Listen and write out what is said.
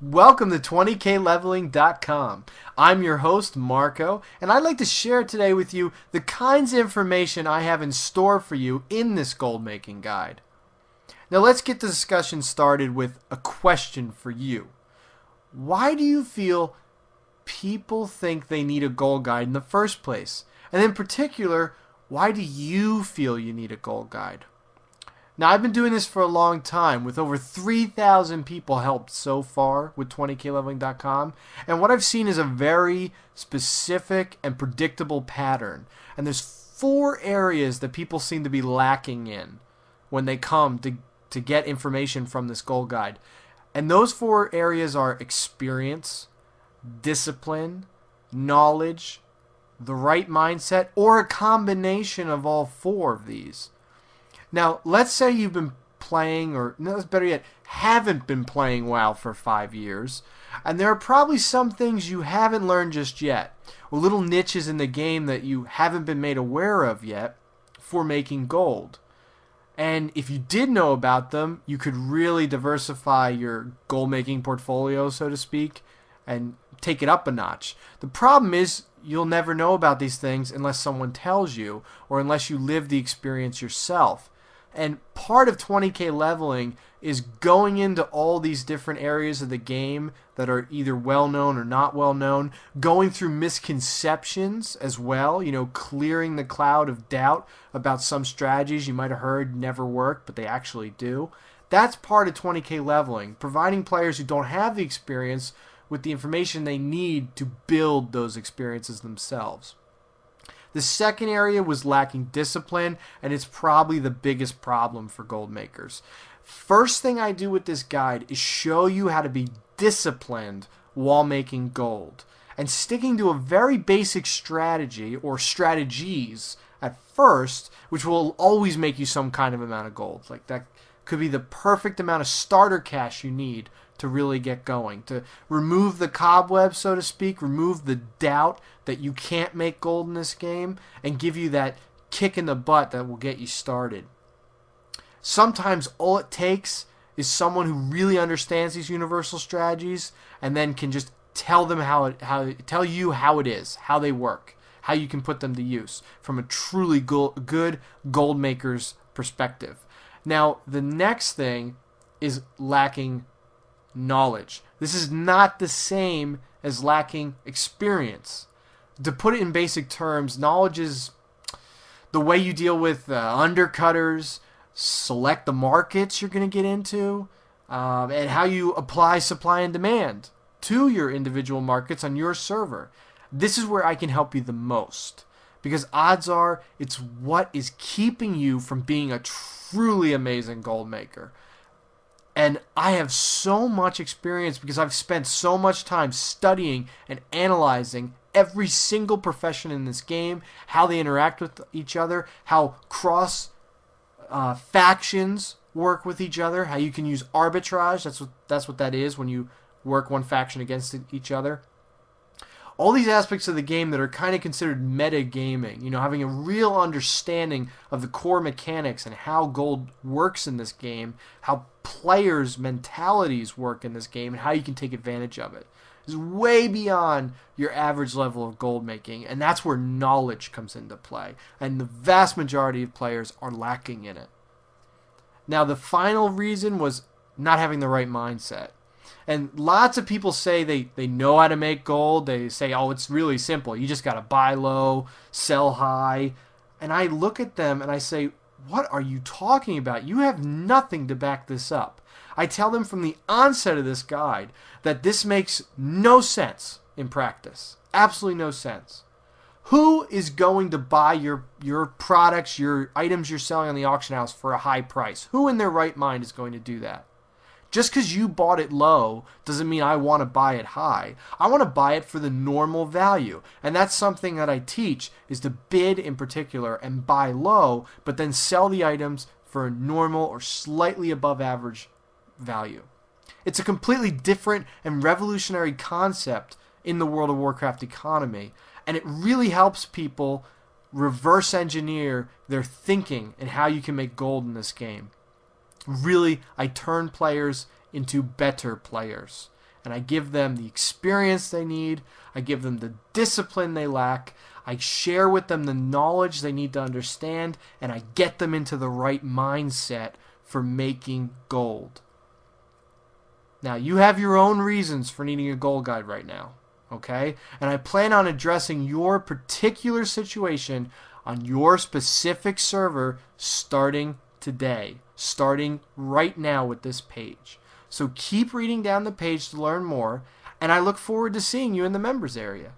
Welcome to 20kleveling.com. I'm your host, Marco, and I'd like to share today with you the kinds of information I have in store for you in this gold making guide. Now let's get the discussion started with a question for you. Why do you feel people think they need a gold guide in the first place? And in particular, why do you feel you need a gold guide? Now, I've been doing this for a long time with over 3,000 people helped so far with 20kleveling.com. And what I've seen is a very specific and predictable pattern. And there's 4 areas that people seem to be lacking in when they come to get information from this gold guide. And those 4 areas are experience, discipline, knowledge, the right mindset, or a combination of all 4 of these. Now, let's say you've been playing, or no, better yet, haven't been playing WoW for 5 years, and there are probably some things you haven't learned just yet, or little niches in the game that you haven't been made aware of yet for making gold. And if you did know about them, you could really diversify your gold making portfolio, so to speak, and take it up a notch. The problem is you'll never know about these things unless someone tells you, or unless you live the experience yourself. And part of 20k leveling is going into all these different areas of the game that are either well known or not well known, going through misconceptions as well, clearing the cloud of doubt about some strategies you might have heard never work, but they actually do. That's part of 20k leveling, providing players who don't have the experience with the information they need to build those experiences themselves. The second area was lacking discipline, and it's probably the biggest problem for gold makers. First thing I do with this guide is show you how to be disciplined while making gold. And sticking to a very basic strategy, or strategies at first, which will always make you some kind of amount of gold. Like that could be the perfect amount of starter cash you need to really get going, to remove the cobweb, so to speak, remove the doubt that you can't make gold in this game, and give you that kick in the butt that will get you started. Sometimes all it takes is someone who really understands these universal strategies and then can just tell them tell you how it is, how they work, how you can put them to use from a truly good gold maker's perspective. Now, the next thing is lacking knowledge. This is not the same as lacking experience. To put it in basic terms, knowledge is the way you deal with undercutters, select the markets you're going to get into, and how you apply supply and demand to your individual markets on your server. This is where I can help you the most, because odds are it's what is keeping you from being a truly amazing gold maker. And I have so much experience because I've spent so much time studying and analyzing every single profession in this game, how they interact with each other, how cross factions work with each other, how you can use arbitrage. That's what that is when you work one faction against each other. All these aspects of the game that are kind of considered meta gaming, having a real understanding of the core mechanics and how gold works in this game, how players' mentalities work in this game, and how you can take advantage of it, is way beyond your average level of gold making, and that's where knowledge comes into play, and the vast majority of players are lacking in it. Now, the final reason was not having the right mindset. And lots of people say they know how to make gold. They say, oh, it's really simple. You just got to buy low, sell high. And I look at them and I say, what are you talking about? You have nothing to back this up. I tell them from the onset of this guide that this makes no sense in practice. Absolutely no sense. Who is going to buy your products, your items you're selling on the auction house for a high price? Who in their right mind is going to do that? Just because you bought it low doesn't mean I want to buy it high. I want to buy it for the normal value. And that's something that I teach, is to bid in particular and buy low, but then sell the items for a normal or slightly above average value. It's a completely different and revolutionary concept in the World of Warcraft economy, and it really helps people reverse engineer their thinking and how you can make gold in this game. Really, I turn players into better players. and I give them the experience they need. I give them the discipline they lack. I share with them the knowledge they need to understand, and I get them into the right mindset for making gold. Now, you have your own reasons for needing a gold guide right now, okay? And I plan on addressing your particular situation on your specific server starting today, starting right now with this page. So keep reading down the page to learn more, and I look forward to seeing you in the members area.